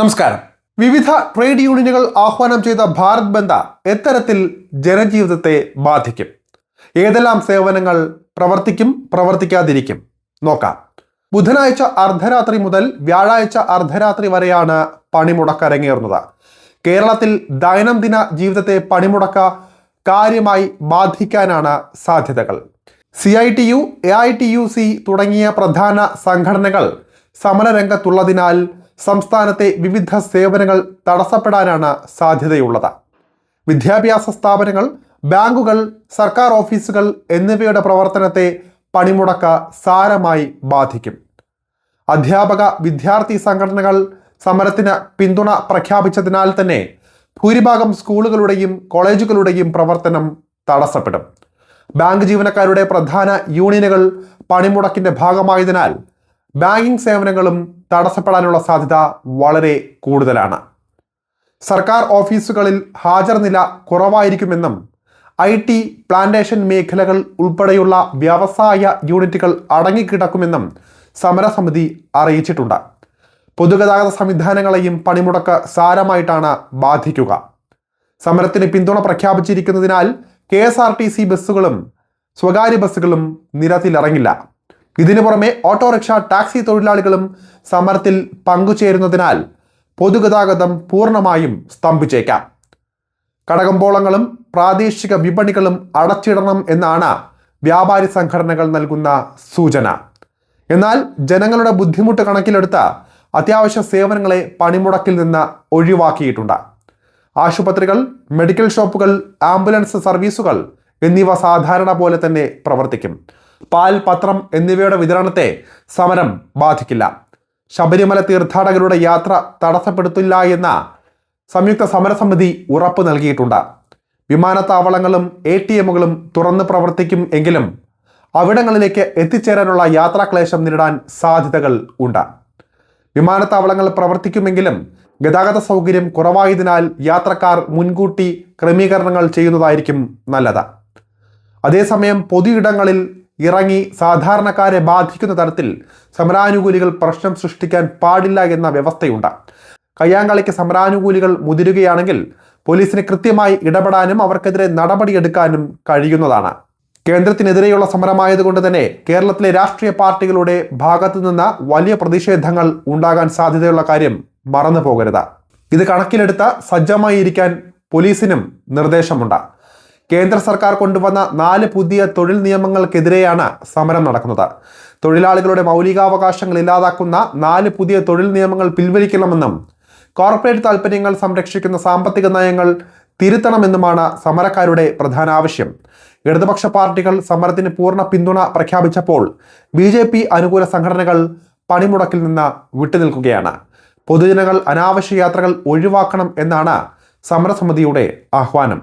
നമസ്കാരം. വിവിധ ട്രേഡ് യൂണിയനുകൾ ആഹ്വാനം ചെയ്ത ഭാരത് ബന്ദ് എത്തരത്തിൽ ജനജീവിതത്തെ ബാധിക്കും? ഏതെല്ലാം സേവനങ്ങൾ പ്രവർത്തിക്കും, പ്രവർത്തിക്കാതിരിക്കും? നോക്കാം. ബുധനാഴ്ച അർദ്ധരാത്രി മുതൽ വ്യാഴാഴ്ച അർദ്ധരാത്രി വരെയാണ് പണിമുടക്ക് അരങ്ങേറുന്നത്. കേരളത്തിൽ ദൈനംദിന ജീവിതത്തെ പണിമുടക്ക് കാര്യമായി ബാധിക്കാനാണ് സാധ്യതകൾ. CITU, AITUC തുടങ്ങിയ പ്രധാന സംഘടനകൾ സമരരംഗത്തുള്ളതിനാൽ സംസ്ഥാനത്തെ വിവിധ സേവനങ്ങൾ തടസ്സപ്പെടാനാണ് സാധ്യതയുള്ളത്. വിദ്യാഭ്യാസ സ്ഥാപനങ്ങൾ, ബാങ്കുകൾ, സർക്കാർ ഓഫീസുകൾ എന്നിവയുടെ പ്രവർത്തനത്തെ പണിമുടക്ക് സാരമായി ബാധിക്കും. അധ്യാപക വിദ്യാർത്ഥി സംഘടനകൾ സമരത്തിന് പിന്തുണ പ്രഖ്യാപിച്ചതിനാൽ തന്നെ ഭൂരിഭാഗം സ്കൂളുകളുടെയും കോളേജുകളുടെയും പ്രവർത്തനം തടസ്സപ്പെടും. ബാങ്ക് ജീവനക്കാരുടെ പ്രധാന യൂണിയനുകൾ പണിമുടക്കിന്റെ ഭാഗമായതിനാൽ ബാങ്കിംഗ് സേവനങ്ങളും തടസ്സപ്പെടാനുള്ള സാധ്യത വളരെ കൂടുതലാണ്. സർക്കാർ ഓഫീസുകളിൽ ഹാജർ നില കുറവായിരിക്കുമെന്നും IT, പ്ലാന്റേഷൻ മേഖലകൾ ഉൾപ്പെടെയുള്ള വ്യവസായ യൂണിറ്റുകൾ അടങ്ങിക്കിടക്കുമെന്നും സമരസമിതി അറിയിച്ചിട്ടുണ്ട്. പൊതുഗതാഗത സംവിധാനങ്ങളെയും പണിമുടക്ക് സാരമായിട്ടാണ് ബാധിക്കുക. സമരത്തിന് പിന്തുണ പ്രഖ്യാപിച്ചിരിക്കുന്നതിനാൽ KSRTC ബസ്സുകളും സ്വകാര്യ ബസ്സുകളും നിരത്തിലിറങ്ങില്ല. ഇതിനു പുറമെ ഓട്ടോറിക്ഷ, ടാക്സി തൊഴിലാളികളും സമരത്തിൽ പങ്കുചേരുന്നതിനാൽ പൊതുഗതാഗതം പൂർണ്ണമായും സ്തംഭിച്ചേക്കാം. കടകമ്പോളങ്ങളും പ്രാദേശിക വിപണികളും അടച്ചിടണം എന്നാണ് വ്യാപാരി സംഘടനകൾ നൽകുന്ന സൂചന. എന്നാൽ ജനങ്ങളുടെ ബുദ്ധിമുട്ട് കണക്കിലെടുത്ത് അത്യാവശ്യ സേവനങ്ങളെ പണിമുടക്കിൽ നിന്ന് ഒഴിവാക്കിയിട്ടുണ്ട്. ആശുപത്രികൾ, മെഡിക്കൽ ഷോപ്പുകൾ, ആംബുലൻസ് സർവീസുകൾ എന്നിവ സാധാരണ പോലെ തന്നെ പ്രവർത്തിക്കും. പാൽ, പത്രം എന്നിവയുടെ വിതരണത്തെ സമരം ബാധിക്കില്ല. ശബരിമല തീർത്ഥാടകരുടെ യാത്ര തടസ്സപ്പെടുത്തില്ല എന്ന സംയുക്ത സമരസമിതി ഉറപ്പ് നൽകിയിട്ടുണ്ട്. വിമാനത്താവളങ്ങളും ATMകളും തുറന്ന് പ്രവർത്തിക്കും എങ്കിലും അവിടങ്ങളിലേക്ക് എത്തിച്ചേരാനുള്ള യാത്രാക്ലേശം നേരിടാൻ സാധ്യതകൾ ഉണ്ട്. വിമാനത്താവളങ്ങൾ പ്രവർത്തിക്കുമെങ്കിലും ഗതാഗത സൗകര്യം കുറവായതിനാൽ യാത്രക്കാർ മുൻകൂട്ടി ക്രമീകരണങ്ങൾ ചെയ്യുന്നതായിരിക്കും നല്ലത്. അതേസമയം പൊതുയിടങ്ങളിൽ ഇറങ്ങി സാധാരണക്കാരെ ബാധിക്കുന്ന തരത്തിൽ സമരാനുകൂലികൾ പ്രശ്നം സൃഷ്ടിക്കാൻ പാടില്ല എന്ന വ്യവസ്ഥയുണ്ട്. കയ്യാങ്കളിക്ക് സമരാനുകൂലികൾ മുതിരുകയാണെങ്കിൽ പോലീസിന് കൃത്യമായി ഇടപെടാനും അവർക്കെതിരെ നടപടിയെടുക്കാനും കഴിയുന്നതാണ്. കേന്ദ്രത്തിനെതിരെയുള്ള സമരമായതുകൊണ്ട് തന്നെ കേരളത്തിലെ രാഷ്ട്രീയ പാർട്ടികളുടെ ഭാഗത്തു നിന്ന് വലിയ പ്രതിഷേധങ്ങൾ ഉണ്ടാകാൻ സാധ്യതയുള്ള കാര്യം മറന്നു പോകരുത്. ഇത് കണക്കിലെടുത്ത് സജ്ജമായിരിക്കാൻ പോലീസിനും നിർദ്ദേശമുണ്ട്. കേന്ദ്ര സർക്കാർ കൊണ്ടുവന്ന 4 പുതിയ തൊഴിൽ നിയമങ്ങൾക്കെതിരെയാണ് സമരം നടക്കുന്നത്. തൊഴിലാളികളുടെ മൗലികാവകാശങ്ങൾ ഇല്ലാതാക്കുന്ന 4 പുതിയ തൊഴിൽ നിയമങ്ങൾ പിൻവലിക്കണമെന്നും കോർപ്പറേറ്റ് താൽപ്പര്യങ്ങൾ സംരക്ഷിക്കുന്ന സാമ്പത്തിക നയങ്ങൾ തിരുത്തണമെന്നുമാണ് സമരക്കാരുടെ പ്രധാന ആവശ്യം. ഇടതുപക്ഷ പാർട്ടികൾ സമരത്തിന് പൂർണ്ണ പിന്തുണ പ്രഖ്യാപിച്ചപ്പോൾ BJP അനുകൂല സംഘടനകൾ പണിമുടക്കിൽ നിന്ന് വിട്ടുനിൽക്കുകയാണ്. പൊതുജനങ്ങൾ അനാവശ്യ യാത്രകൾ ഒഴിവാക്കണം എന്നാണ് സമരസമിതിയുടെ ആഹ്വാനം.